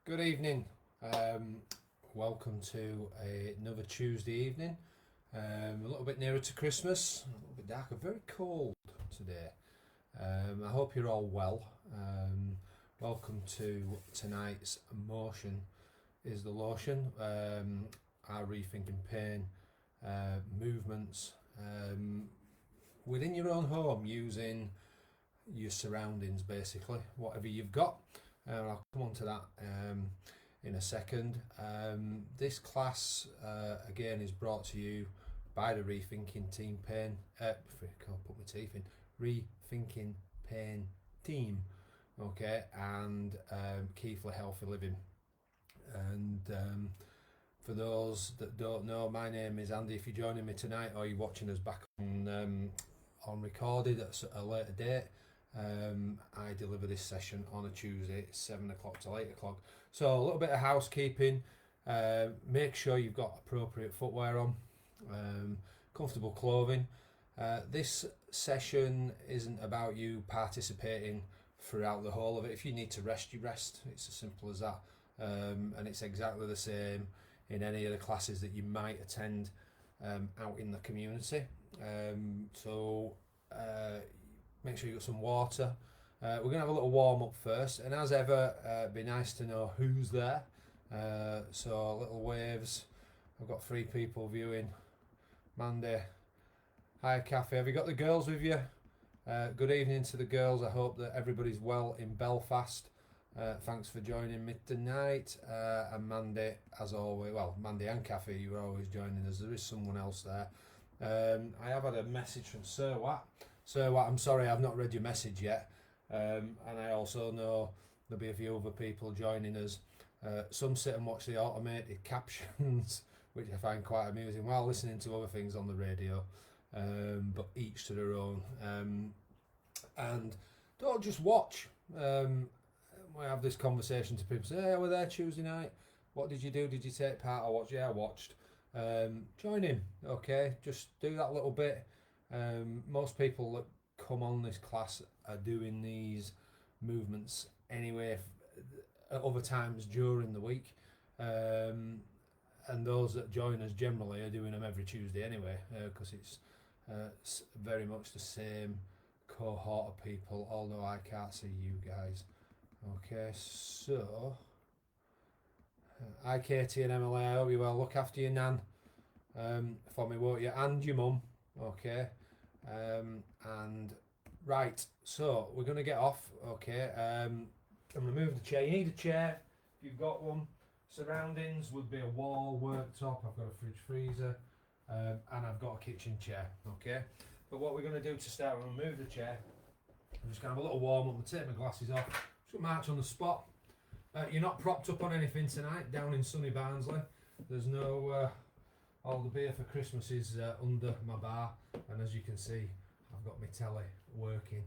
Good evening. Welcome to another Tuesday evening. A little bit nearer to Christmas, a little bit darker, very cold today. I hope you're all well. Welcome to tonight's Motion is the Lotion. Our rethinking pain movements within your own home using your surroundings, basically, whatever you've got. I'll come on to that in a second. This class, again, is brought to you by the Rethinking Team Pain. Can't put my teeth in. Rethinking Pain Team. Okay, and Keithley Healthy Living. And for those that don't know, my name is Andy. If you're joining me tonight or you're watching us back on recorded at a later date, I deliver this session on a Tuesday, 7 o'clock till 8 o'clock. So a little bit of housekeeping. Make sure you've got appropriate footwear on, comfortable clothing. This session isn't about you participating throughout the whole of it. If you need to rest, you rest. It's as simple as that. And it's exactly the same in any of the classes that you might attend out in the community. Make sure you got some water. We're going to have a little warm up first, and as ever, be nice to know who's there. So little waves. I've got 3 people viewing. Mandy, hi Kathy. Have you got the girls with you? Good evening to the girls. I hope that everybody's well in Belfast. Thanks for joining me tonight. And Mandy, as always, well, Mandy and Kathy, you are always joining us. There is someone else there. I have had a message from Sir Watt. So I'm sorry I've not read your message yet, and I also know there'll be a few other people joining us. Some sit and watch the automated captions, which I find quite amusing while listening to other things on the radio, but each to their own. And don't just watch. We have this conversation to people, say, hey, I was there Tuesday night, what did you do, did you take part? I watched. Join in, okay, just do that little bit. Most people that come on this class are doing these movements anyway at other times during the week, and those that join us generally are doing them every Tuesday anyway, because it's very much the same cohort of people, although I can't see you guys. Okay, so hi Katie and Emily, I hope you well. Look after your nan for me, won't you, and your mum. Okay, and right, so we're going to get off. Okay, I'm going to move the chair. You need a chair if you've got one. Surroundings would be a wall, worktop. I've got a fridge freezer, and I've got a kitchen chair. Okay, but what we're going to do to start, we're going to move the chair. I'm just going to have a little warm up. I'm going to take my glasses off. Just going to march on the spot. You're not propped up on anything tonight down in sunny Barnsley. There's no all the beer for Christmas is under my bar, and as you can see, I've got my telly working.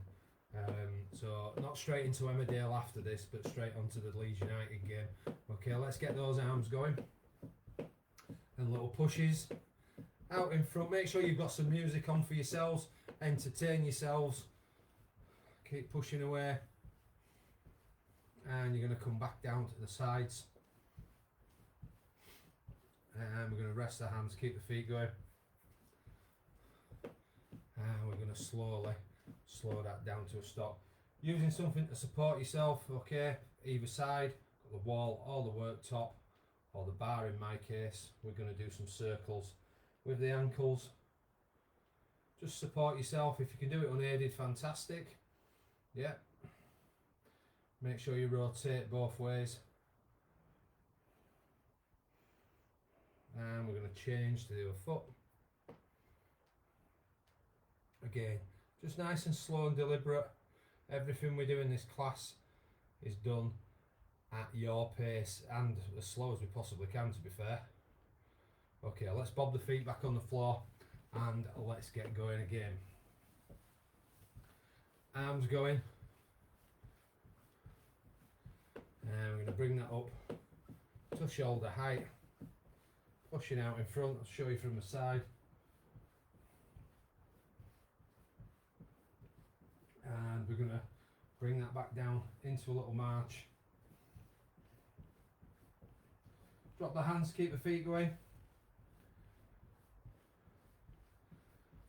So not straight into Emmerdale after this, but straight onto the Leeds United game. Okay, let's get those arms going. And little pushes out in front. Make sure you've got some music on for yourselves. Entertain yourselves. Keep pushing away. And you're going to come back down to the sides. And we're going to rest the hands, keep the feet going. And we're going to slowly slow that down to a stop. Using something to support yourself, okay, either side, the wall or the worktop, or the bar in my case. We're going to do some circles with the ankles. Just support yourself. If you can do it unaided, fantastic. Yeah. Make sure you rotate both ways. And we're going to change to the other foot. Again, just nice and slow and deliberate. Everything we do in this class is done at your pace and as slow as we possibly can, to be fair. Okay, let's bob the feet back on the floor and let's get going again. Arms going. And we're going to bring that up to shoulder height. Pushing out in front, I'll show you from the side. And we're going to bring that back down into a little march. Drop the hands, keep the feet going.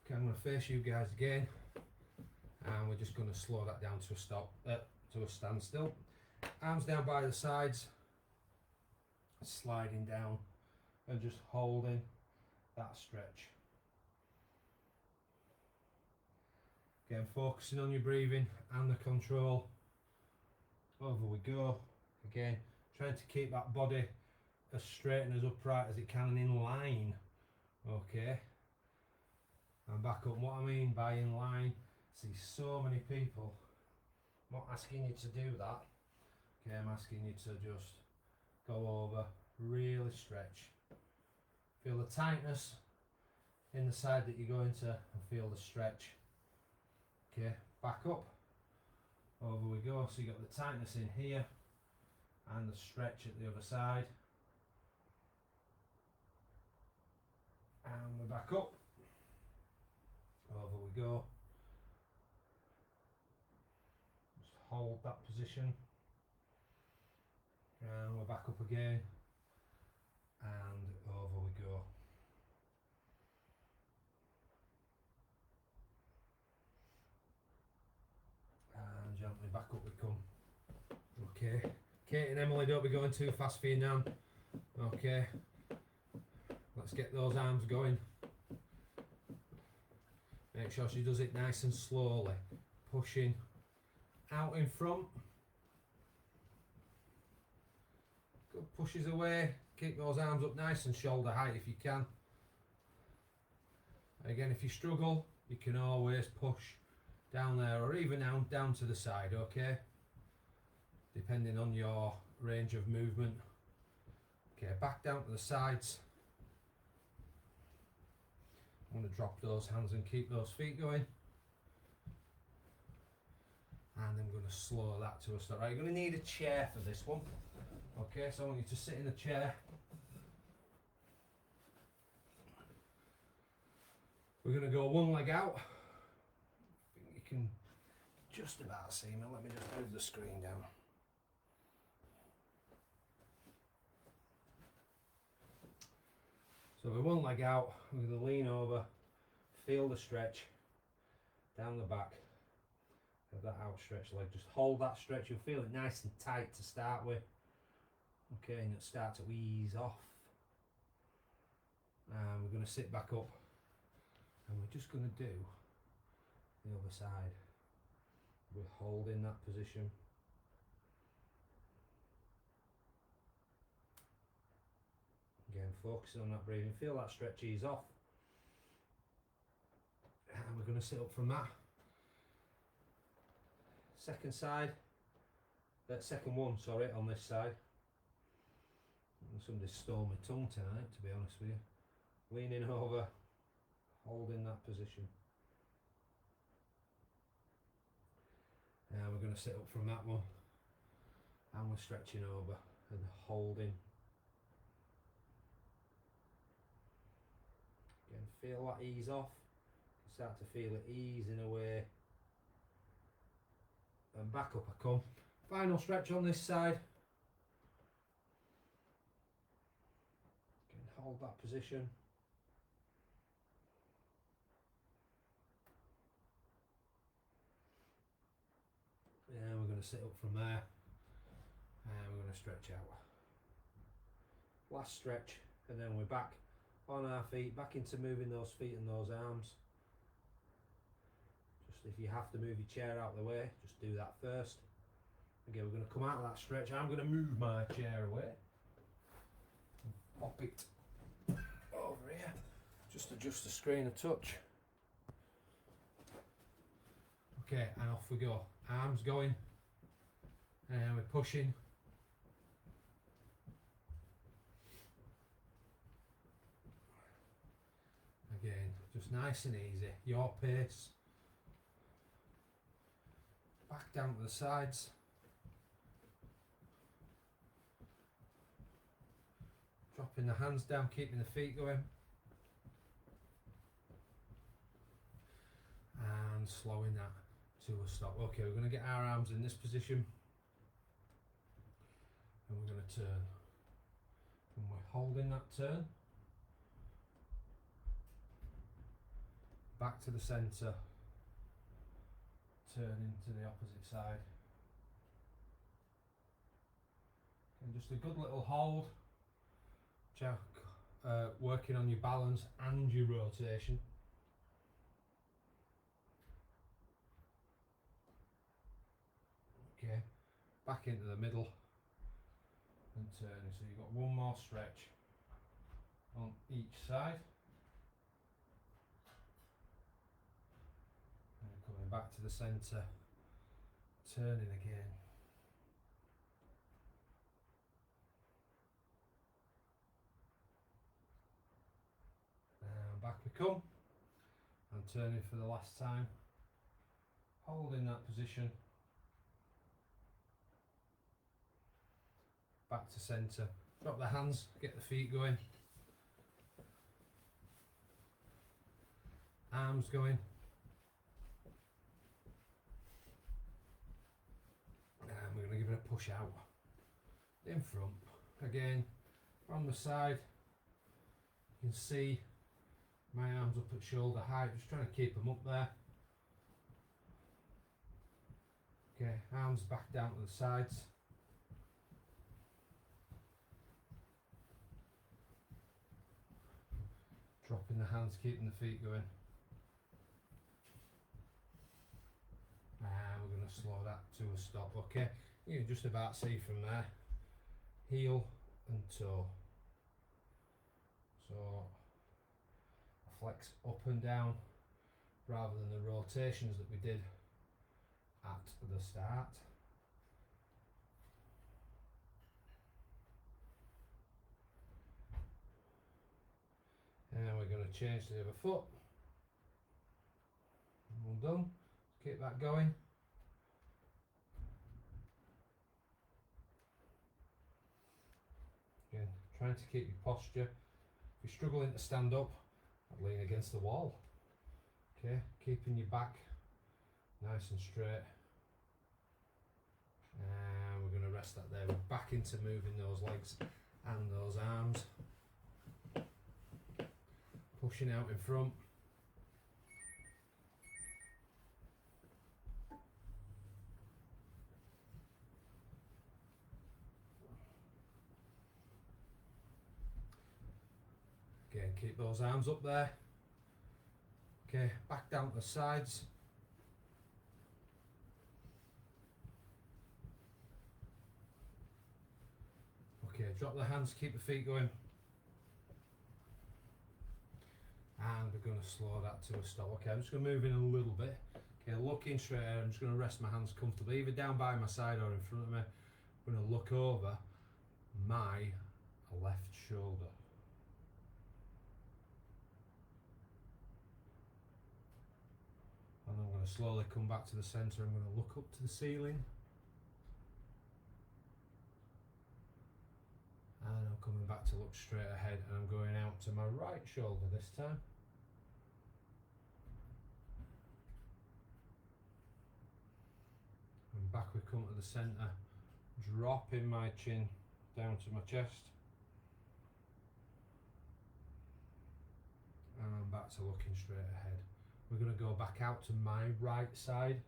Okay, I'm going to face you guys again, and we're just going to slow that down to a stop, to a standstill. Arms down by the sides, sliding down, and just holding that stretch. Again, focusing on your breathing and the control. Over we go. Again, trying to keep that body as straight and as upright as it can and in line. Okay. And back up. What I mean by in line, see so many people. I'm not asking you to do that. Okay, I'm asking you to just go over, really stretch. Feel the tightness in the side that you're going to, and feel the stretch. Okay, back up. Over we go. So you got the tightness in here and the stretch at the other side. And we're back up. Over we go. Just hold that position. And we're back up again. And over we go. And gently back up we come. Okay. Kate and Emily, don't be going too fast for your nan. Okay. Let's get those arms going. Make sure she does it nice and slowly. Pushing out in front. Good pushes away. Keep those arms up nice and shoulder height if you can. Again, if you struggle, you can always push down there or even down to the side, okay? Depending on your range of movement. Okay, back down to the sides. I'm going to drop those hands and keep those feet going. And I'm going to slow that to a stop. Right, you're going to need a chair for this one. Okay, so I want you to sit in a chair. We're going to go one leg out. I think you can just about see me. Let me just move the screen down. So with one leg out, I'm going to lean over, feel the stretch down the back of that outstretched leg. Just hold that stretch, you'll feel it nice and tight to start with. Okay, and it'll start to ease off. And we're going to sit back up and we're just going to do the other side. We're holding that position. Again, focusing on that breathing. Feel that stretch ease off. And we're going to sit up from that. Second side. Second one, sorry, on this side. Somebody stole my tongue tonight, to be honest with you. Leaning over, holding that position. And we're going to sit up from that one. And we're stretching over and holding. Again, feel that ease off. You start to feel it easing away. And back up I come. Final stretch on this side. Again, hold that position. And we're going to sit up from there. And we're going to stretch out. Last stretch, and then we're back on our feet, back into moving those feet and those arms. Just if you have to move your chair out of the way, just do that first. Again, we're going to come out of that stretch. I'm going to move my chair away. Pop it over here. Just adjust the screen a touch. Okay, and off we go. Arms going. And we're pushing. Again, just nice and easy, your pace. Back down to the sides. Dropping the hands down, keeping the feet going. And slowing that to a stop. Okay, we're going to get our arms in this position. And we're going to turn And we're holding that turn. Back to the centre. Turning to the opposite side. And just a good little hold. Working on your balance and your rotation. Okay, back into the middle and turning. So you've got one more stretch on each side. And coming back to the centre, turning again. And back we come. And turning for the last time. Holding that position. Back to centre. Drop the hands, get the feet going. Arms going. And we're going to give it a push out. In front. Again, from the side. You can see my arms up at shoulder height. Just trying to keep them up there. Okay, arms back down to the sides. Dropping the hands, keeping the feet going. And we're going to slow that to a stop, okay? You can just about see from there, heel and toe. So, I flex up and down rather than the rotations that we did at the start. And we're going to change to the other foot. All done. Keep that going. Again, trying to keep your posture. If you're struggling to stand up, I'd lean against the wall. Okay, keeping your back nice and straight. And we're going to rest that there. We're back into moving those legs and those arms. Pushing out in front. Again, keep those arms up there. Okay, back down to the sides. Okay, drop the hands, keep the feet going. And we're going to slow that to a stop. Okay, I'm just going to move in a little bit. Okay, looking straight ahead. I'm just going to rest my hands comfortably, either down by my side or in front of me. I'm going to look over my left shoulder. And I'm going to slowly come back to the centre. I'm going to look up to the ceiling. And I'm coming back to look straight ahead, and I'm going out to my right shoulder this time. And back we come to the centre, dropping my chin down to my chest. And I'm back to looking straight ahead. We're going to go back out to my right side.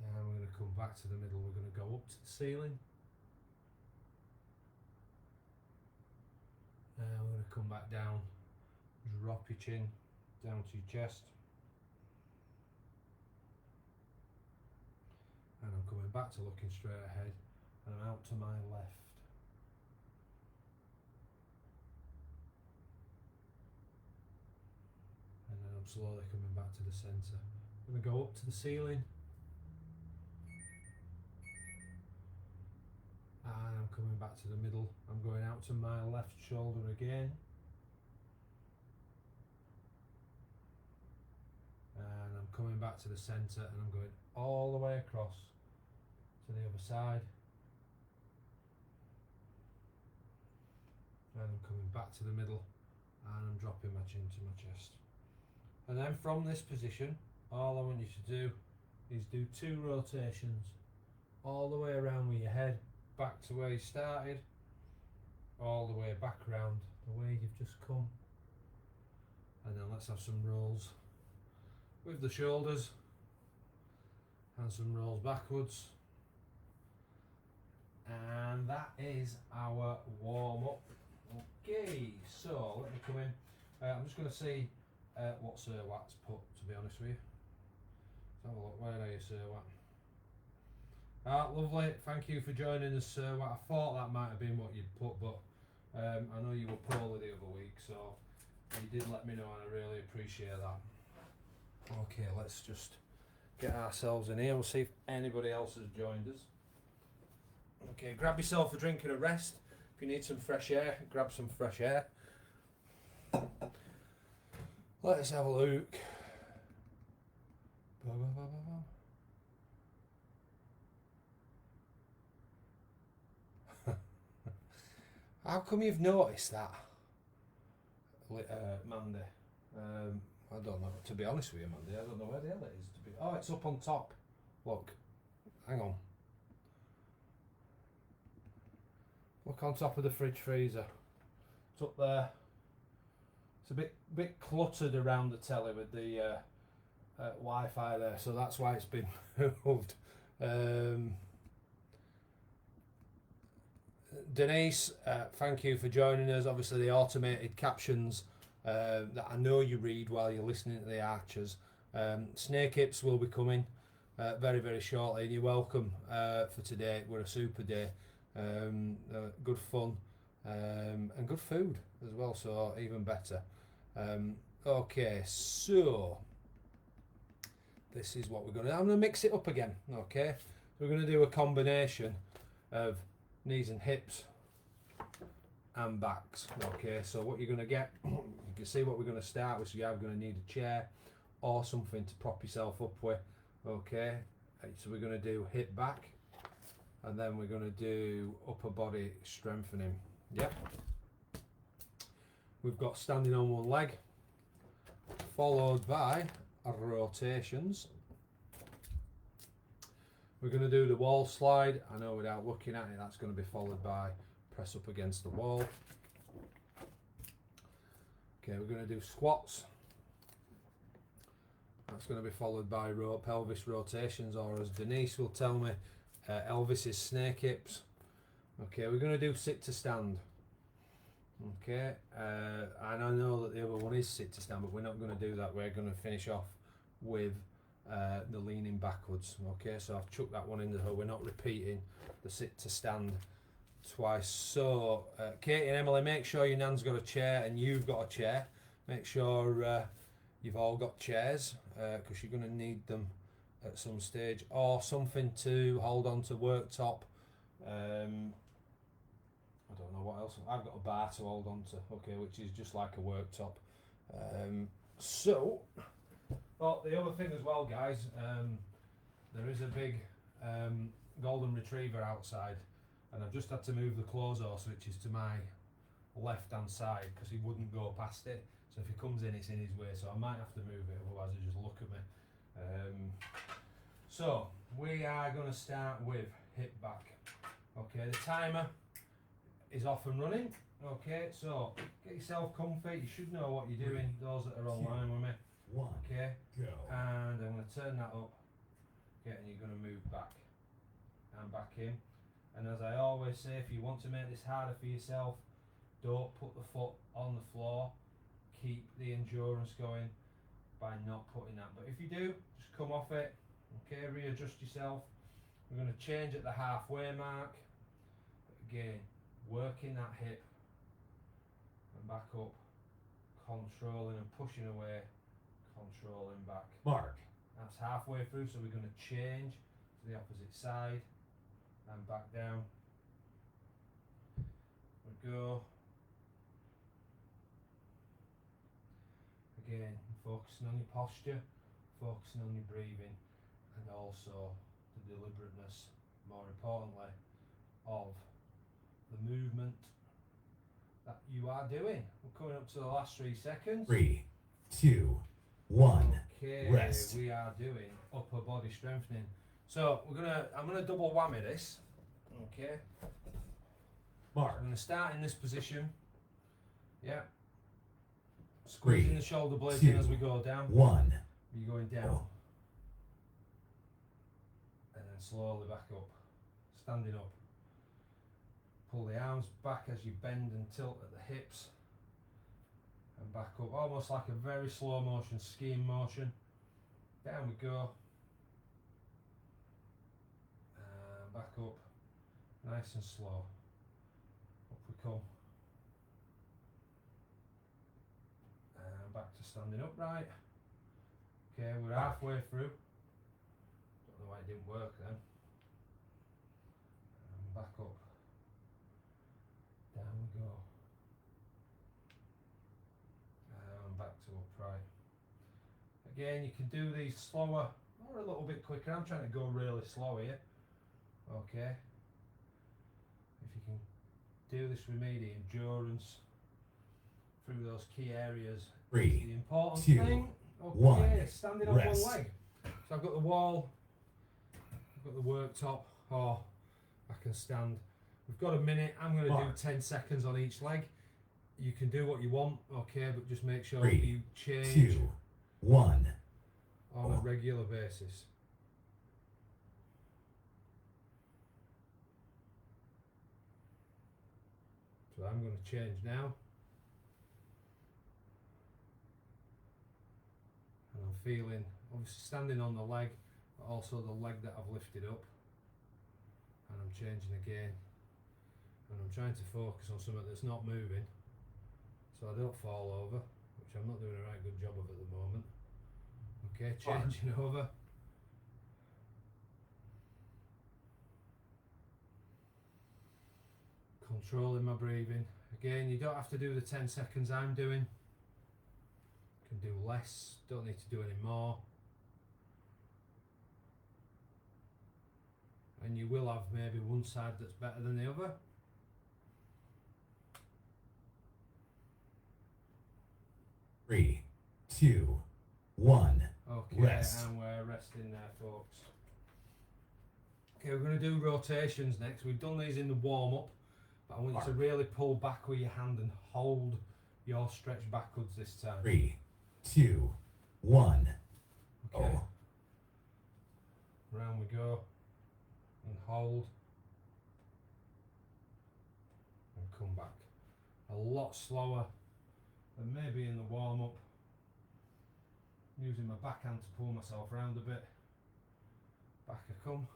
And we're going to come back to the middle. We're going to go up to the ceiling. And we're going to come back down. Drop your chin down to your chest. And I'm coming back to looking straight ahead. And I'm out to my left. And then I'm slowly coming back to the centre. I'm going to go up to the ceiling. And I'm coming back to the middle. I'm going out to my left shoulder again. And I'm coming back to the centre, and I'm going all the way across to the other side. And I'm coming back to the middle, and I'm dropping my chin to my chest. And then from this position, all I want you to do is do 2 rotations all the way around with your head, back to where you started, all the way back around the way you've just come. And then let's have some rolls with the shoulders and some rolls backwards. And that is our warm up. Okay, so let me come in. I'm just going to see what Sir Watt's put, to be honest with you. Let's have a look. Where are you, Sir Watt? Ah, lovely. Thank you for joining us, Sir Watt. I thought that might have been what you'd put, but I know you were poorly the other week, so you did let me know, and I really appreciate that. Okay, let's just get ourselves in here. We'll see if anybody else has joined us. Okay, grab yourself a drink and a rest. If you need some fresh air, grab some fresh air. Let's have a look. How come you've noticed that, Mandy? I don't know. To be honest with you, Mandy, I don't know where the hell it is. Oh, it's up on top. Look, hang on. Look on top of the fridge freezer. It's up there. It's a bit cluttered around the telly with the Wi-Fi there, so that's why it's been moved. Denise, thank you for joining us. Obviously, the automated captions that I know you read while you're listening to the Archers. Snake Hips will be coming very, very shortly. And you're welcome for today. We're a super day. Good fun and good food as well, so even better. Okay, so this is what we're going to do. I'm going to mix it up again. Okay, we're going to do a combination of knees and hips and backs. Okay, so what you're going to get, you can see what we're going to start with. So you're going to need a chair or something to prop yourself up with. Okay, so we're going to do hip back, and then we're going to do upper body strengthening. Yep. We've got standing on one leg, followed by rotations. We're going to do the wall slide. I know without looking at it, that's going to be followed by press up against the wall. Okay, we're going to do squats. That's going to be followed by pelvis rotations, or as Denise will tell me, Elvis's snake hips. Okay, we're going to do sit to stand. Okay, and I know that the other one is sit to stand, but we're not going to do that. We're going to finish off with the leaning backwards. Okay, so I've chucked that one in the hole. We're not repeating the sit to stand twice. So Katie and Emily, make sure your nan's got a chair and you've got a chair. Make sure you've all got chairs, because you're going to need them at some stage, or something to hold on to, worktop. I don't know what else. I've got a bar to hold on to, okay, which is just like a worktop. So, well, the other thing as well, guys, there is a big golden retriever outside, and I've just had to move the clothes horse, which is to my left hand side, because he wouldn't go past it. So if he comes in, it's in his way, so I might have to move it, otherwise he'll just look at me. So we are going to start with hip back. Okay, the timer is off and running. Okay, so get yourself comfy. You should know what you're doing, those that are online with me. Okay, go. And I'm going to turn that up. Okay, and you're going to move back and back in. And as I always say, if you want to make this harder for yourself, don't put the foot on the floor. Keep the endurance going by not putting that. But if you do, just come off it. Okay, readjust yourself. We're going to change at the halfway mark. Again, working that hip and back up, controlling and pushing away, controlling back. Mark. That's halfway through, so we're going to change to the opposite side and back down. We go. Again, focusing on your posture, focusing on your breathing, and also the deliberateness, more importantly, of the movement that you are doing. We're coming up to the last 3 seconds. 3, 2, 1. Okay, Rest. we are doing upper body strengthening. So I'm gonna double whammy this. Okay. Mark. I'm gonna start in this position. Yeah. Squeezing the shoulder blades in as we go down. 1. You're going down. And then slowly back up. Standing up. Pull the arms back as you bend and tilt at the hips. And back up. Almost like a very slow motion, skiing motion. Down we go. And back up. Nice and slow. Up we come. And back to standing upright. Okay, we're halfway through. Don't know why it didn't work then. And back up. Down we go. And back to upright. Again, you can do these slower or a little bit quicker. I'm trying to go really slow here. Okay. If you can do this with me, the endurance through those key areas. 3, The important 2, thing. Okay, 1. standing on Rest. one leg. So I've got the wall, I've got the worktop, or I can stand. We've got a minute. I'm going to do 10 seconds on each leg. You can do what you want, okay, but just make sure 3, you change 2, 1. on a regular basis. So I'm going to change now. And I'm feeling, obviously standing on the leg, but also the leg that I've lifted up. And I'm changing again. And I'm trying to focus on something that's not moving, so I don't fall over, which I'm not doing a right good job of at the moment. Okay, changing over. Controlling my breathing. Again, you don't have to do the 10 seconds I'm doing. You can do less, don't need to do any more. And you will have maybe one side that's better than the other. Three, 2, 1. Okay, Rest. and we're resting there, folks. Okay, we're going to do rotations next. We've done these in the warm-up, but I want you to really pull back with your hand and hold your stretch backwards this time. 3, 2, 1. Okay. Round we go. And hold. And come back. A lot slower than maybe in the warm-up. Using my backhand to pull myself round a bit. Back I come.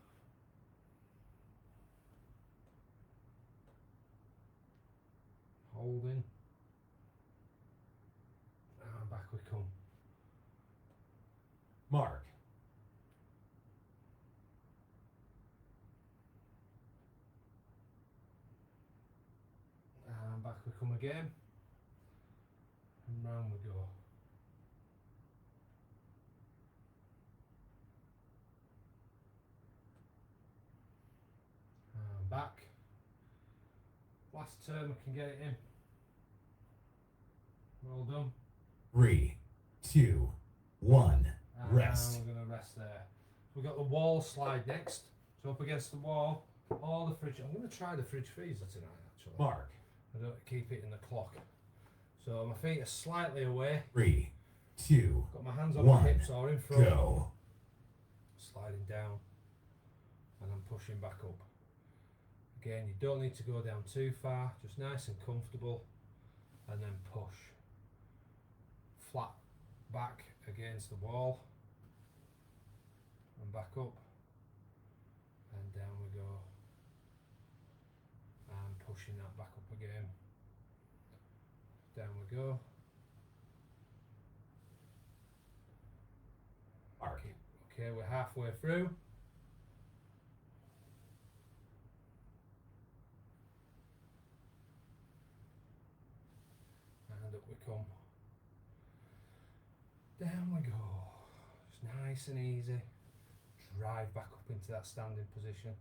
Holding. And back we come. Mark. And back we come again. And round we go. And back. Last term I can get it in. Well done. 3, 2, 1. And Rest. we're going to rest there. We've got the wall slide next. So up against the wall, or the fridge. I'm going to try the fridge freezer tonight actually. Mark. I don't keep it in the clock. So my feet are slightly away. 3, 2, Got my hands on 1. my hips or in front. Go. Sliding down. And I'm pushing back up. Again, you don't need to go down too far. Just nice and comfortable. And then push. Flat back against the wall. And back up. And down we go. And pushing that back up again. Down we go. Mark. Okay, we're halfway through. And up we come. Down we go. Just nice and easy. Drive back up into that standing position.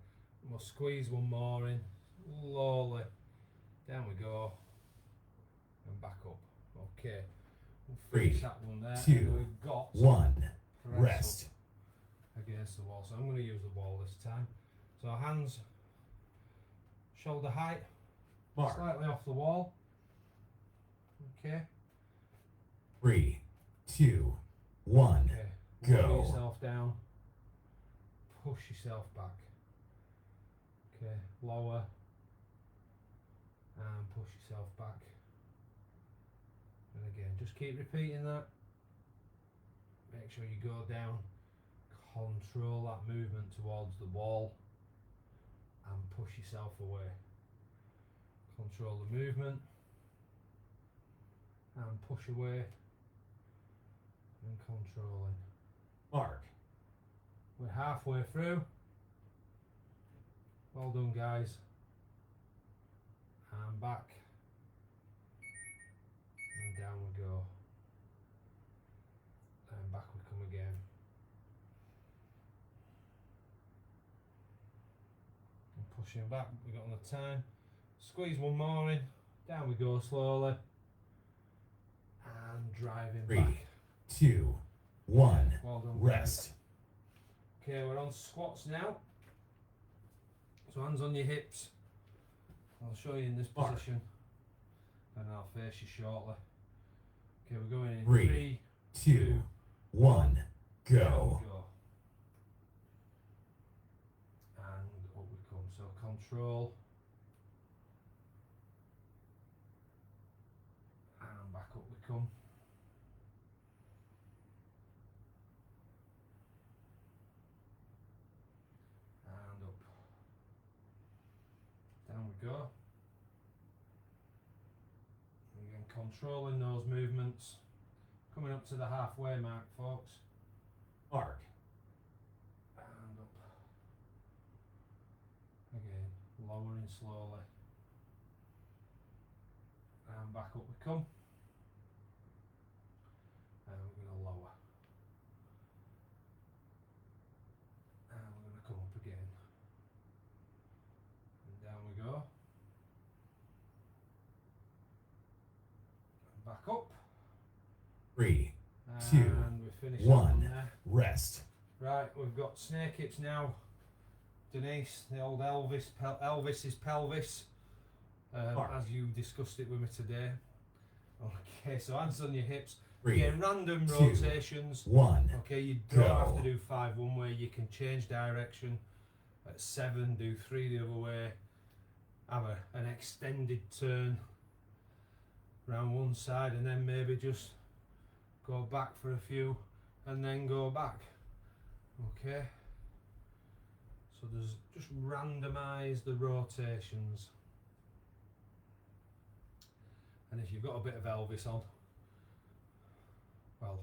And we'll squeeze one more in. Slowly. Down we go. And back up. Okay. We'll finish 3, that one there. 2, And we've got 1. press Rest. up. against the wall. So I'm going to use the wall this time. So hands shoulder height, Mark. slightly off the wall. Okay. 3, 2, 1. Okay. Lower Go. yourself down. Push yourself back. Okay. Lower. And push yourself back. And again, just keep repeating that. Make sure you go down. Control that movement towards the wall. And push yourself away. Control the movement. And push away. And controlling. Mark. We're halfway through. Well done, guys. And back. And down we go. And back we come again. And pushing back, we got on the time. Squeeze one more in. Down we go slowly. And driving 3, back. 2, 1. Well done. Rest. Okay, we're on squats now. So hands on your hips. I'll show you in this Mark. position. And I'll face you shortly. Okay, we're going in 3, 3, 2, 1. down Go. we go. And up we come. So control. And back up we come. And up. Down we go. Again, controlling those movements. Coming up to the halfway mark, folks. Mark. And up. Again, lowering slowly. And back up we come. And we're going to lower. And we're going to come up again. And down we go. And back up. 3, And 2, we finish 1. there. Rest. Right, we've got snake hips now. Denise, the old Elvis's pelvis, as you discussed it with me today. Okay, so hands on your hips. 3, Again, random 2, rotations. 1. Okay, you don't Go. have to do 5 one way. You can change direction. At 7, do 3 the other way. Have an extended turn round one side, and then maybe just go back for a few, and then go back. Okay. So there's just randomise the rotations. And if you've got a bit of Elvis on, well,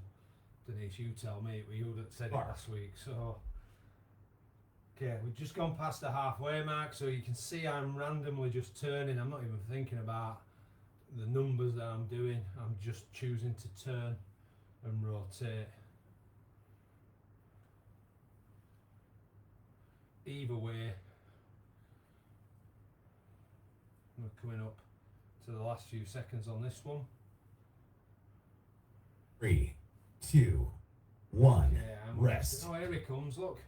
Denise, you tell me, you that said it last week. So, okay, we've just gone past the halfway mark, so you can see I'm randomly just turning. I'm not even thinking about the numbers that I'm doing. I'm just choosing to turn and rotate. Either way, we're coming up to the last few seconds on this one. 3, 2, 1. Yeah, Rest. Oh, here he comes, look.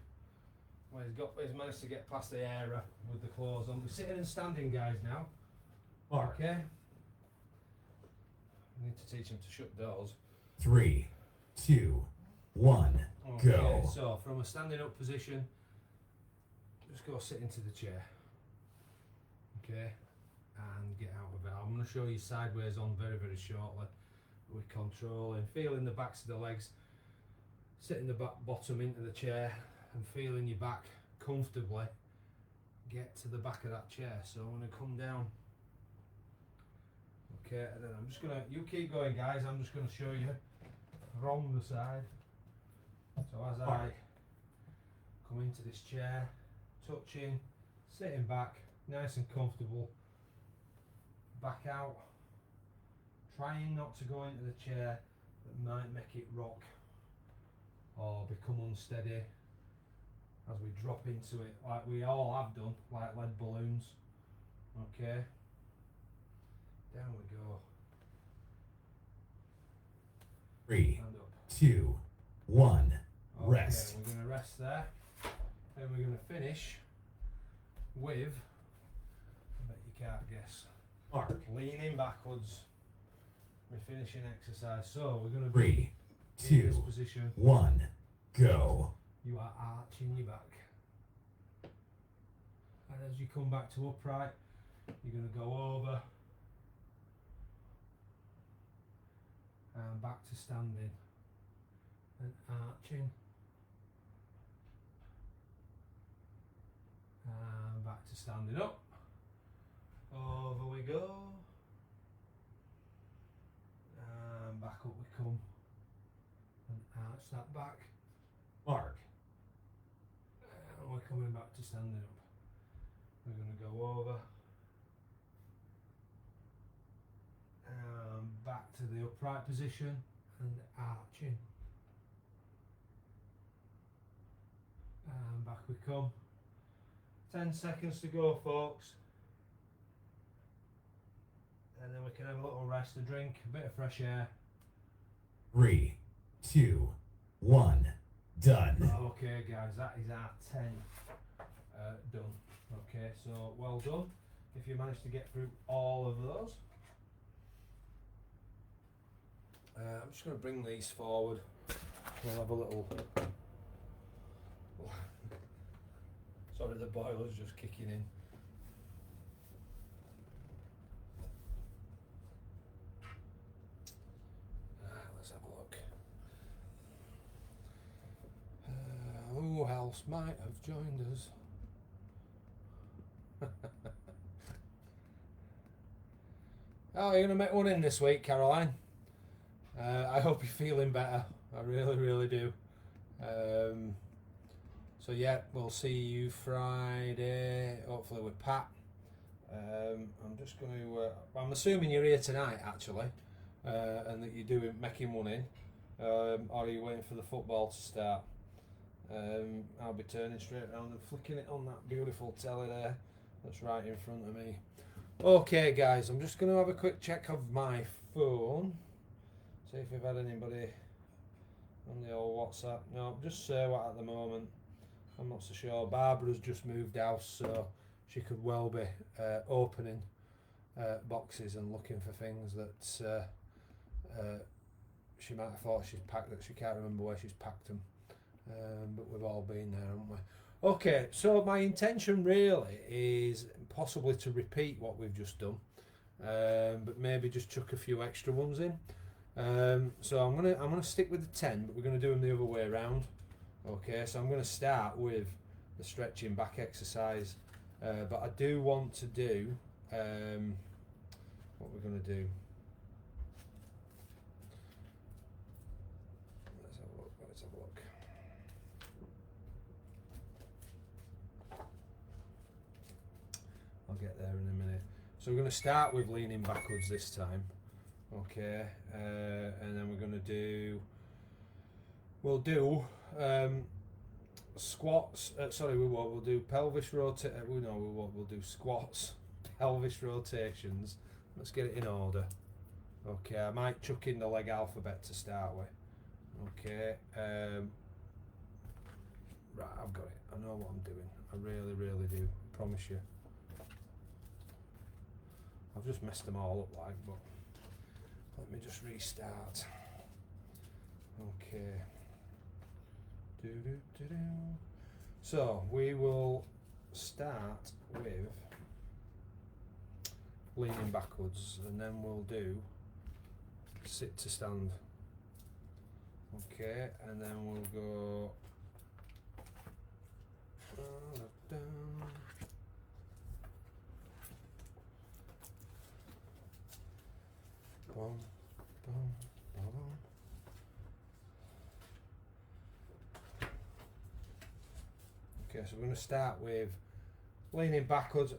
Well, he's managed to get past the era with the clothes on. We're sitting and standing, guys, now. Mark. Okay. I need to teach him to shut doors. 3, 2, 1. Okay, Go. so from a standing up position, just go sit into the chair. Okay, and get out of it. I'm going to show you sideways on very, very shortly. With controlling, feeling the backs of the legs, sitting the bottom into the chair and feeling your back comfortably get to the back of that chair. So I'm going to come down. Okay, and then I'm just going to, you keep going, guys, I'm just going to show you from the side. So as I come into this chair, touching, sitting back, nice and comfortable, back out, trying not to go into the chair that might make it rock or become unsteady as we drop into it, like we all have done, like lead balloons. Okay, down we go. 3, And up. 2, 1. Rest. We're going to rest there, and we're going to finish with, I bet you can't guess, Mark. leaning backwards. We're finishing exercise, so we're going to be 3, in this 2, position. 1, go. You are arching your back, and as you come back to upright, you're going to go over and back to standing and arching and back to standing up. Over we go and back up we come and arch that back. Mark. And we're coming back to standing up. We're going to go over and back to the upright position and arching. And back we come. 10 seconds to go, folks. And then we can have a little rest, a drink, a bit of fresh air. 3, 2, 1, done. Okay guys, that is our 10 done. Okay, so well done if you managed to get through all of those. I'm just going to bring these forward. We'll have a little... Sorry, the boiler's just kicking in. Let's have a look. Who else might have joined us? Oh, you're going to make one in this week, Caroline. I hope you're feeling better. I really, really do. So yeah, we'll see you Friday, hopefully with Pat. I'm just going to, I'm assuming you're here tonight actually, and that you're making one in, or are you waiting for the football to start? I'll be turning straight around and flicking it on that beautiful telly there, that's right in front of me. Okay guys, I'm just going to have a quick check of my phone, see if we've had anybody on the old WhatsApp. No, just what at the moment. I'm not so sure. Barbara's just moved house, so she could well be opening boxes and looking for things that she might have thought she's packed, that she can't remember where she's packed them. But we've all been there, haven't we? Okay, so my intention really is possibly to repeat what we've just done, but maybe just chuck a few extra ones in. So I'm gonna stick with the 10, but we're gonna do them the other way around. Okay, so I'm going to start with the stretching back exercise, but I do want to do what we're going to do. Let's have a look. Let's have a look. I'll get there in a minute. So we're going to start with leaning backwards this time. Okay, and then we're going to do. We'll do squats. Sorry, we won't. We'll do pelvis rotate. No, we won't. We'll do squats, pelvis rotations. Let's get it in order. Okay, I might chuck in the leg alphabet to start with. Okay, right, I've got it. I know what I'm doing. I really, really do. I promise you. I've just messed them all up, like, but let me just restart. Okay. So we will start with leaning backwards, and then we'll do sit to stand. Okay, and then we'll go down. Boom, boom, boom. Okay, so we're going to start with leaning backwards.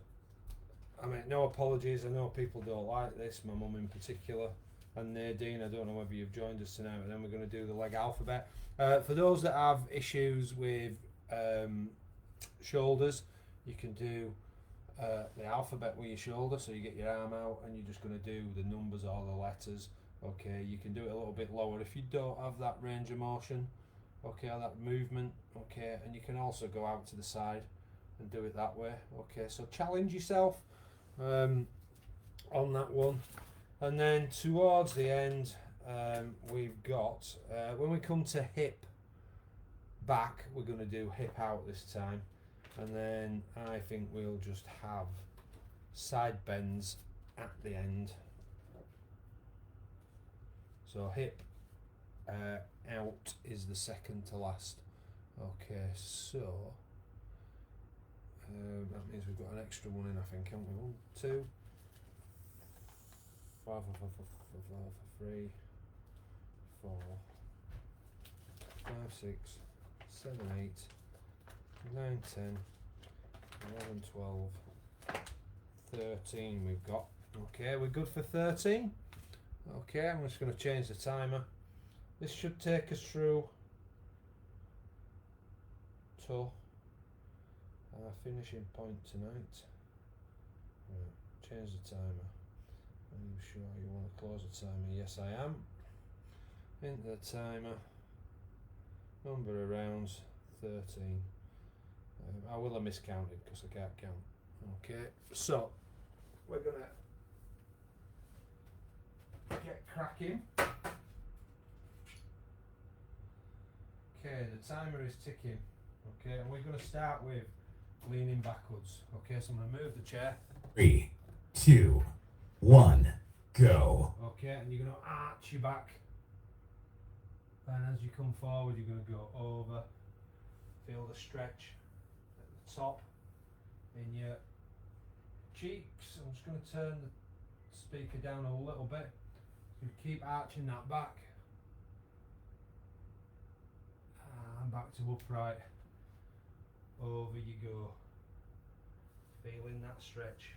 I mean, no apologies, I know people don't like this, my mum in particular, and Nadine, I don't know whether you've joined us tonight, and then we're going to do the leg alphabet. For those that have issues with shoulders, you can do the alphabet with your shoulder, so you get your arm out and you're just going to do the numbers or the letters. Okay, you can do it a little bit lower if you don't have that range of motion. Okay, that movement. Okay, and you can also go out to the side and do it that way. Okay, so challenge yourself on that one. And then towards the end, we've got, when we come to hip back, we're going to do hip out this time. And then I think we'll just have side bends at the end. So hip out is the second to last. Okay, so that means we've got an extra one in, I think, haven't we? 1, 2, 5, 3, 4, 5, 6, 7, 8, 9, 10, 11, 12, 13 we've got. Okay, we're good for 13. Okay, I'm just going to change the timer. This should take us through to our finishing point tonight. Right, change the timer. Are you sure you want to close the timer? Yes, I am. Into the timer. Number of rounds 13. I will have miscounted because I can't count. Okay, so we're gonna get cracking. Okay, the timer is ticking. Okay, and we're going to start with leaning backwards. Okay, so I'm going to move the chair. 3, 2, 1, go. Okay, and you're going to arch your back. And as you come forward, you're going to go over. Feel the stretch at the top in your cheeks. I'm just going to turn the speaker down a little bit. You keep arching that back. And back to upright. Over you go. Feeling that stretch.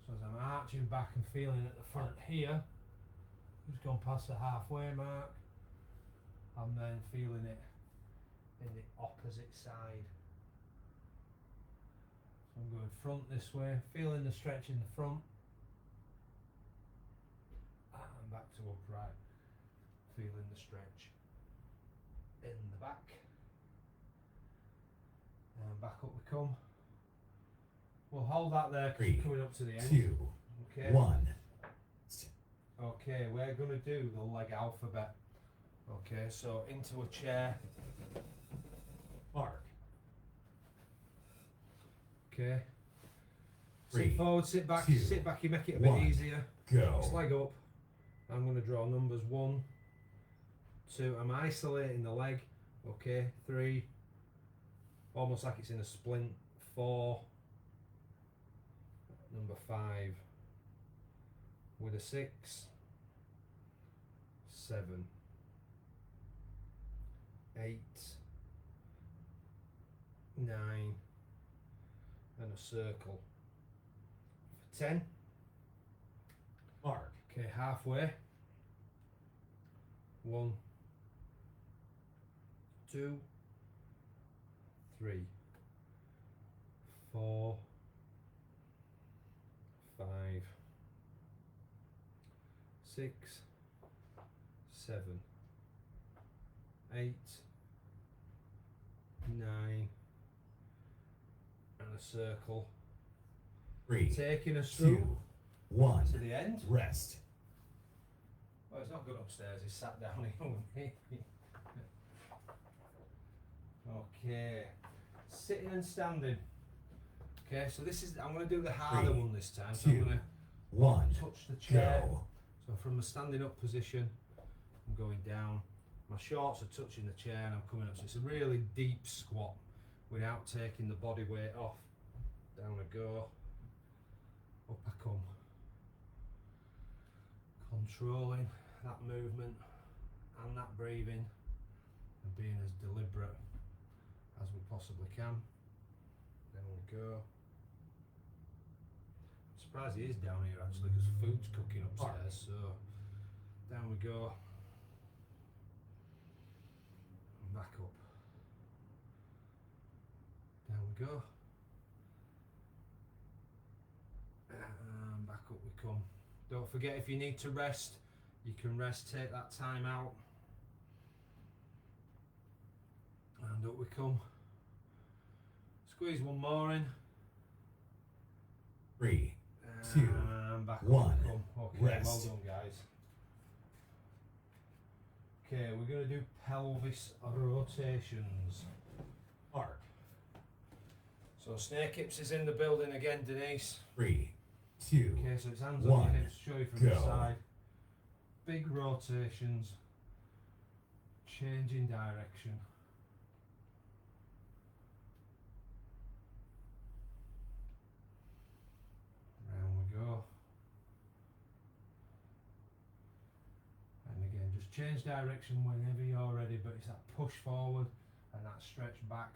So as I'm arching back and feeling at the front here, just gone past the halfway mark. I'm then feeling it in the opposite side. So I'm going front this way, feeling the stretch in the front. And back to upright. Feeling the stretch in the back. And back up we come. We'll hold that there because we're coming up to the end. 2, okay. 1. Okay, we're going to do the leg alphabet. Okay, so into a chair. Mark. Okay. 3, Sit forward, sit back, 2, sit back, you make it a bit 1, easier. go. Just leg up. I'm going to draw numbers 1, 2. I'm isolating the leg. Okay, 3. Almost like it's in a splint. 4. Number 5. With a 6. 7. 8. 9. And a circle. 10. Mark. Okay, halfway. 1, 2, 3, 4, 5, 6, 7, 8, 9, and a circle. 3, Taking us 2, through 1. to the end. Rest. Well, it's not good upstairs, he's sat down here with me. Okay, sitting and standing. Okay, so this is, I'm going to do the harder 3, one this time. So 2, I'm going 1. to touch the chair. Go. So from the standing up position, I'm going down. My shorts are touching the chair and I'm coming up. So it's a really deep squat without taking the body weight off. Down I go. Up I come. Controlling that movement and that breathing and being as deliberate as we possibly can. Down we go. I'm surprised he is down here actually because food's cooking upstairs, so down we go. And back up. Down we go. And back up we come. Don't forget, if you need to rest, you can rest, take that time out. And up we come. Squeeze one more in. 3, And back up one. we come. Okay, Rest. well done guys. Okay, we're going to do pelvis rotations. Park. So snake hips is in the building again, Denise. 3, 2, Okay, so it's hands on one. your hips, show you from the Go. side. Big rotations. Changing direction. Round we go. And again, just change direction whenever you're ready, but it's that push forward and that stretch back.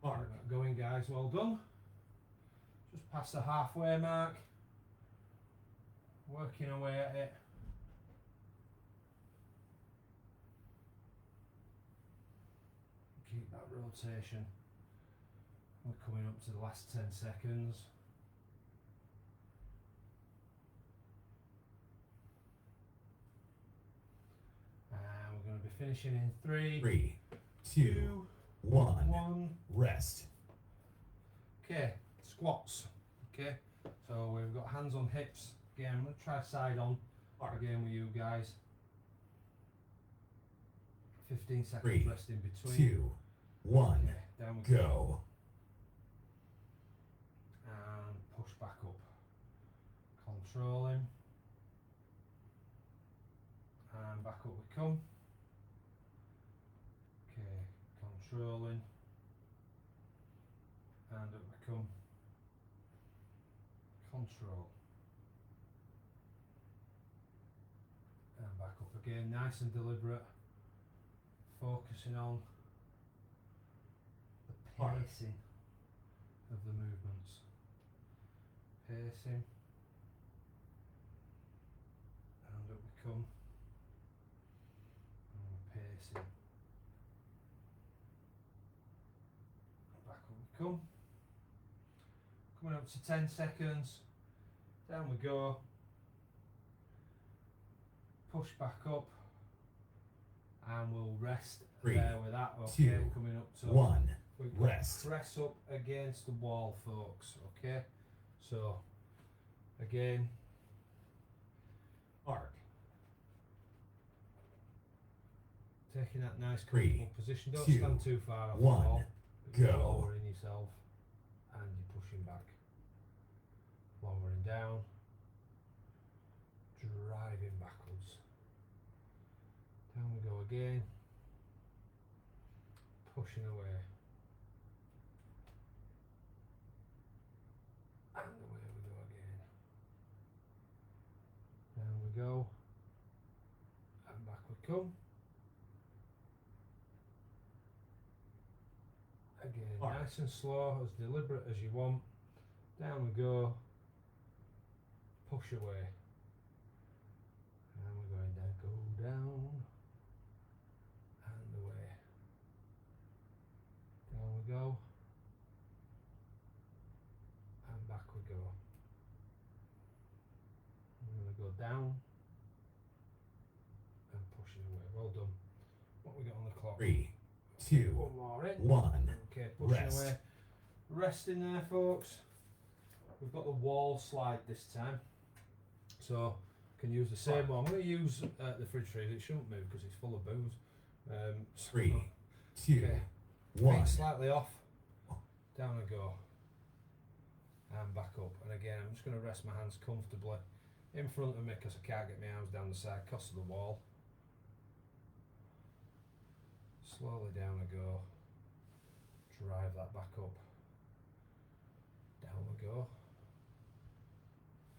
Park. Keep that going guys, well done. Just past the halfway mark. Working away at it. Keep that rotation. We're coming up to the last 10 seconds. And we're going to be finishing in 3, 3, 2, 1. 1. Rest. Okay, squats. Okay, so we've got hands on hips. Again, I'm going to try side on Park. again with you guys. 15 seconds 3, rest in between. 2, 1. Okay, down we Go. And push back up. Controlling. And back up we come. Okay, controlling. And up we come. Control. And back up again, nice and deliberate. Focusing on the Park. pacing of the movements. Pacing. And up we come. And pacing. Back up we come. Coming up to 10 seconds. Down we go. Push back up. And we'll rest 3, there with that. Okay, 2, we're coming up to 1. we've got Rest. press up against the wall, folks. Okay, so again, Park. taking that nice 3, comfortable position. Don't 2, stand too far off 1. the wall. You're Go. lowering yourself, and you're pushing back. Lowering down, driving backwards. Down we go again. Pushing away. And away we go again. Down we go. And back we come. Again, Alright. nice and slow, as deliberate as you want. Down we go. Push away. And we're going down. Go down. And away. Down we go. And back we go. We're going to go down. And pushing away. Well done. What we got on the clock? 3, 2, One more in. 1. Okay, pushing Rest. away. Rest in there, folks. We've got the wall slide this time. So, can use the same one. I'm going to use the fridge freezer. It shouldn't move because it's full of booze. 3, 2, okay. 1. Feet slightly off. Down I go. And back up. And again, I'm just going to rest my hands comfortably in front of me because I can't get my arms down the side because of the wall. Slowly down I go. Drive that back up. Down we go.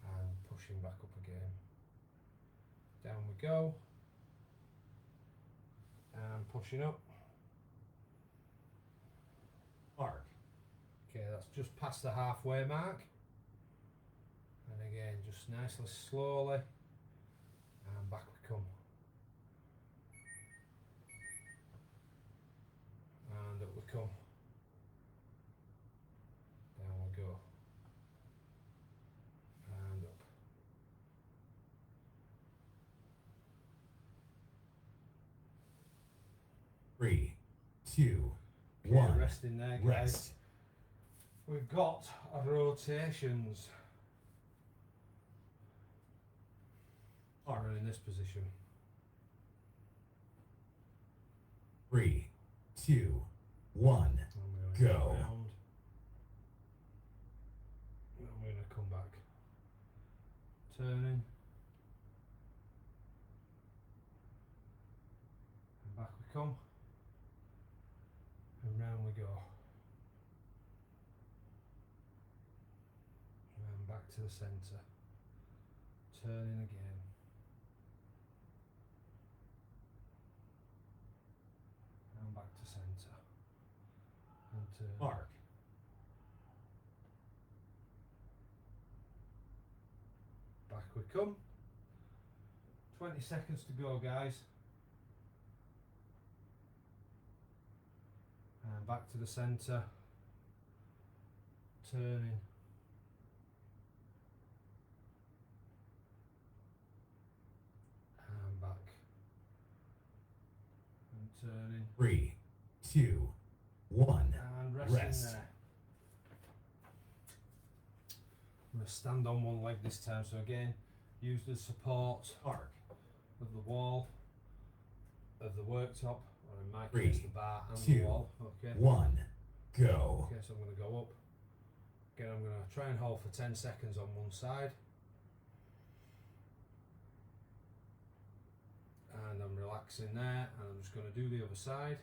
And pushing back up again. Down we go. And pushing up. Park. Okay, that's just past the halfway mark. And again, just nicely, slowly. And back we come. And up we come. Down we go. And up. 3, 2, Okay, 1. resting there, guys. Rest. We've got rotations. We're in this position. 3, 2, 1. And we're going Go. around. And we're going to come back. Turning. And back we come. And round we go. And back to the centre. Turning again. And back to centre. And turn. Mark. Back we come. 20 seconds to go, guys. And back to the centre. Turning. And back. And turning. 3, 2, 1. And resting Rest. there. I'm going to stand on one leg this time, so again, use the support Mark. of the wall, of the worktop, or in my 3, case the bar and 2, the wall. Okay. 1. Go. Okay, so I'm going to go up. Again, I'm going to try and hold for 10 seconds on one side. And I'm relaxing there, and I'm just going to do the other side.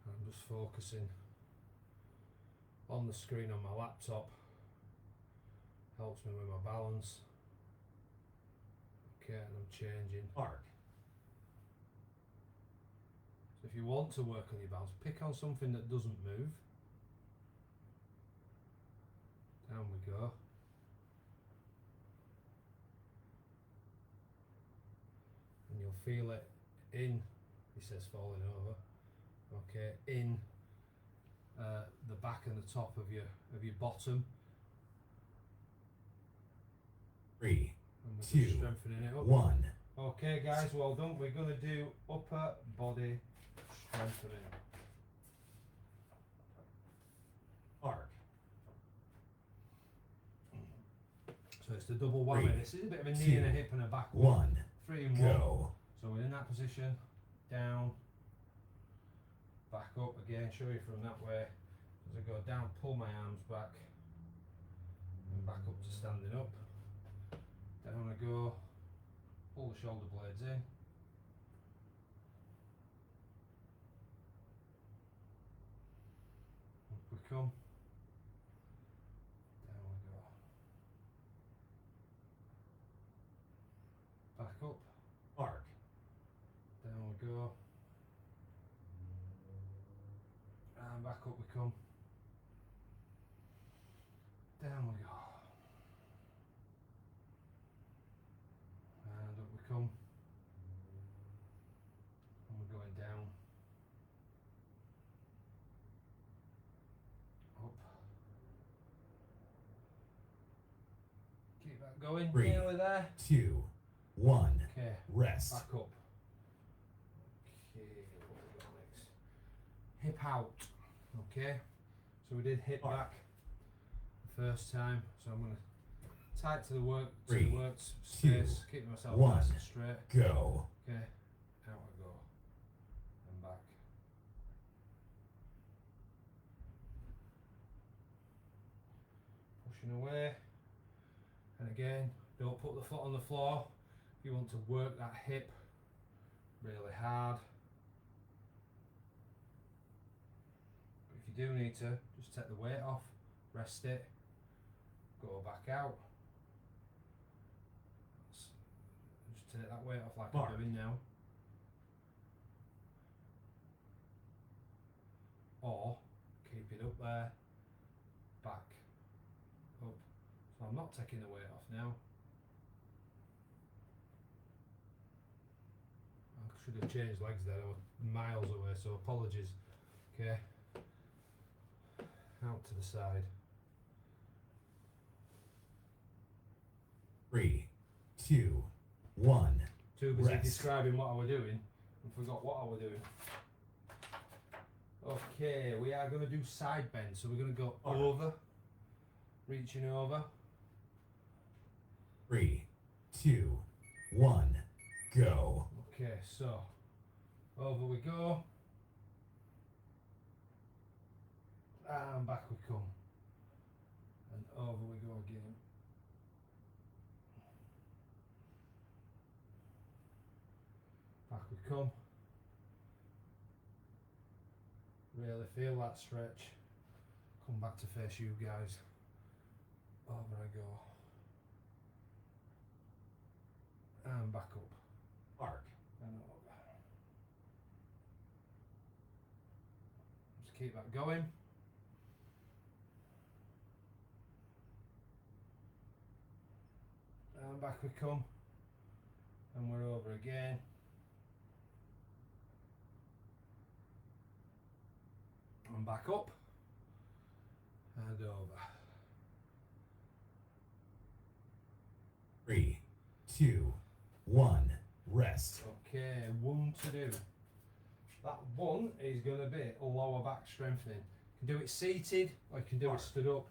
I'm just focusing on the screen on my laptop. Helps me with my balance. Okay, and I'm changing. Mark. So if you want to work on your balance, pick on something that doesn't move. Down we go. And you'll feel it in, he says falling over, okay, in the back and the top of your bottom. 3, And we're just 2, strengthening it up. 1. Okay guys, well done. We're going to do upper body strengthening. Mark. So it's the double whammy. 3, This is a bit of a knee 2, and a hip and a back. 1. 3 and 1. Go. So we're in that position, down, back up again, show you from that way. As I go down, pull my arms back, and back up to standing up. Down I go, pull the shoulder blades in. Up we come. Down we go. Back up. Mark. Down we go. And back up we come. Down we go. And up we come. And we're going down. Up. Keep that going. 3, Nearly there. 2, 1. Okay. Rest. Back up. Okay, what we got next? Hip out. Okay, so we did hip Mark. back the first time, so I'm going to tie it to the 3, work 2, space, keep myself 1. nice and straight. Go. Okay, out I go, and back. Pushing away, and again, don't put the foot on the floor. You want to work that hip really hard. But if you do need to, just take the weight off, rest it, go back out. Just take that weight off like Mark. I'm doing now. Or keep it up there, back, up. So I'm not taking the weight off now. I should have changed legs there, I was miles away, so apologies. Okay, out to the side. 3, 2, 1. Too busy Rest. describing what I was doing and forgot what I was doing. Okay, we are going to do side bend, so we're going to go over, reaching over. 3, 2, 1. Go. Okay, so over we go, and back we come, and over we go again. Back we come. Really feel that stretch. Come back to face you guys. Over I go. And back up. Arc. And over. Just keep that going. And back we come. And we're over again. And back up. And over. 3, 2, 1. Rest. Okay, one to do. That one is going to be lower back strengthening. You can do it seated or you can do it stood up.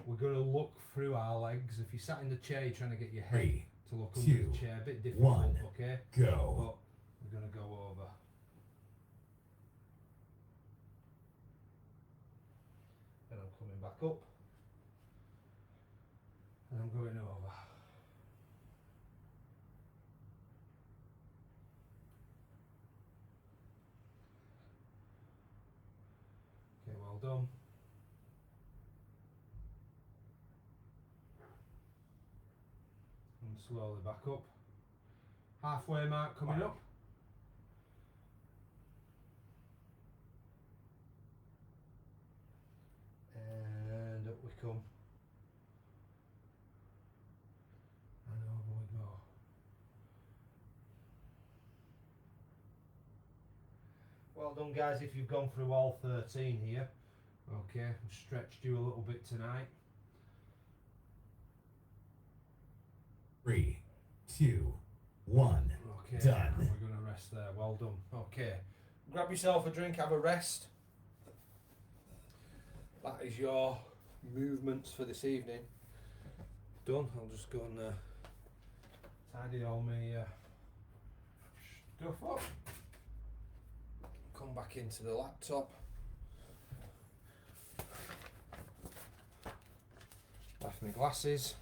We're going to look through our legs. If you sat in the chair, you're trying to get your head 3, to look under 2, the chair, a bit difficult, 1. okay? Go. But we're going to go over. And I'm coming back up. And I'm going over. Okay, well done. And slowly back up. Halfway mark coming up. And up we come. And over we go. Well done guys if you've gone through all 13 here. Okay, I've stretched you a little bit tonight. 3, 2, 1. Okay, Done. and we're going to rest there. Well done. Okay, grab yourself a drink, have a rest. That is your movements for this evening done. I'll just go and tidy all my stuff up. Come back into the laptop. Left my glasses.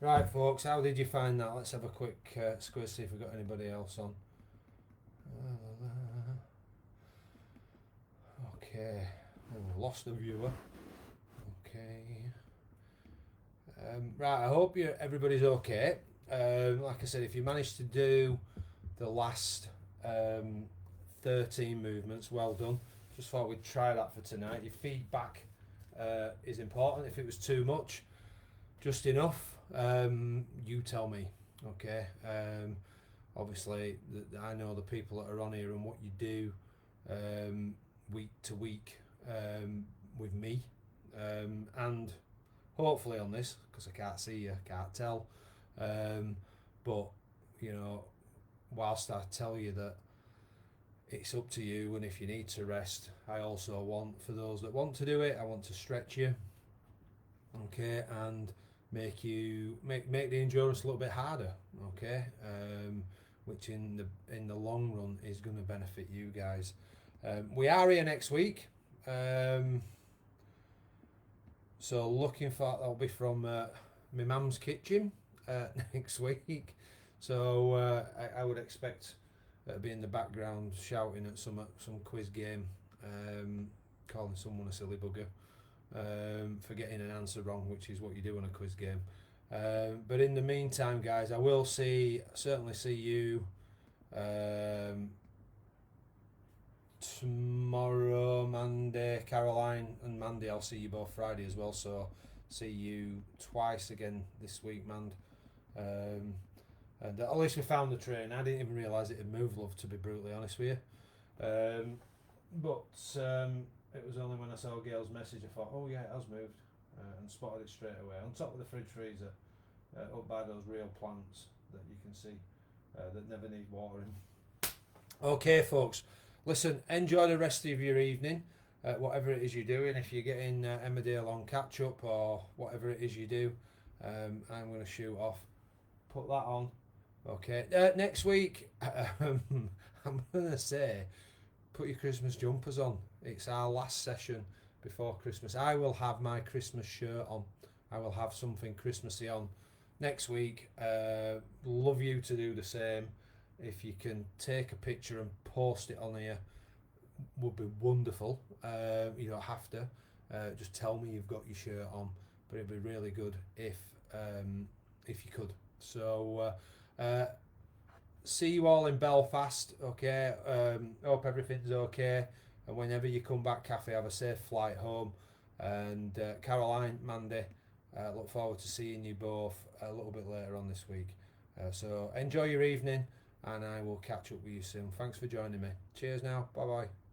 Right folks, how did you find that? Let's have a quick squiz, see if we've got anybody else on. Okay, oh, lost a viewer. Okay. Right, I hope everybody's okay. Like I said, if you managed to do the last 13 movements, well done. Just thought we'd try that for tonight. Your feedback is important. If it was too much, just enough, you tell me. Okay. Obviously, I know the people that are on here and what you do week to week with me, and hopefully on this, because I can't see you, can't tell. But you know, whilst I tell you that it's up to you, and if you need to rest, I also want, for those that want to do it, I want to stretch you, okay, and make the endurance a little bit harder, okay, which in the long run is going to benefit you guys. We are here next week, so looking for, that'll be from my mum's kitchen next week, so I would expect to be in the background shouting at some quiz game, calling someone a silly bugger for getting an answer wrong, which is what you do on a quiz game. But in the meantime, guys, I will certainly see you tomorrow, Monday. Caroline and Mandy, I'll see you both Friday as well, so see you twice again this week, Mand. And at least we found the train. I didn't even realise it had moved, love, to be brutally honest with you. But it was only when I saw Gail's message I thought, oh yeah, it has moved, and spotted it straight away on top of the fridge freezer, up by those real plants that you can see that never need watering. Okay, folks, listen, enjoy the rest of your evening, whatever it is you're doing. If you're getting Emmerdale on catch up or whatever it is you do, I'm going to shoot off. Put that on. Okay, next week, I'm going to say, put your Christmas jumpers on. It's our last session before Christmas. I will have my Christmas shirt on. I will have something Christmassy on next week. Love you to do the same. If you can take a picture and post it on here, would be wonderful. You don't have to. Just tell me you've got your shirt on, but it'd be really good if you could. So see you all in Belfast. Okay. Hope everything's okay. And whenever you come back, Kathy, have a safe flight home. And Caroline, Mandy, look forward to seeing you both a little bit later on this week. So enjoy your evening, and I will catch up with you soon. Thanks for joining me. Cheers now. Bye bye.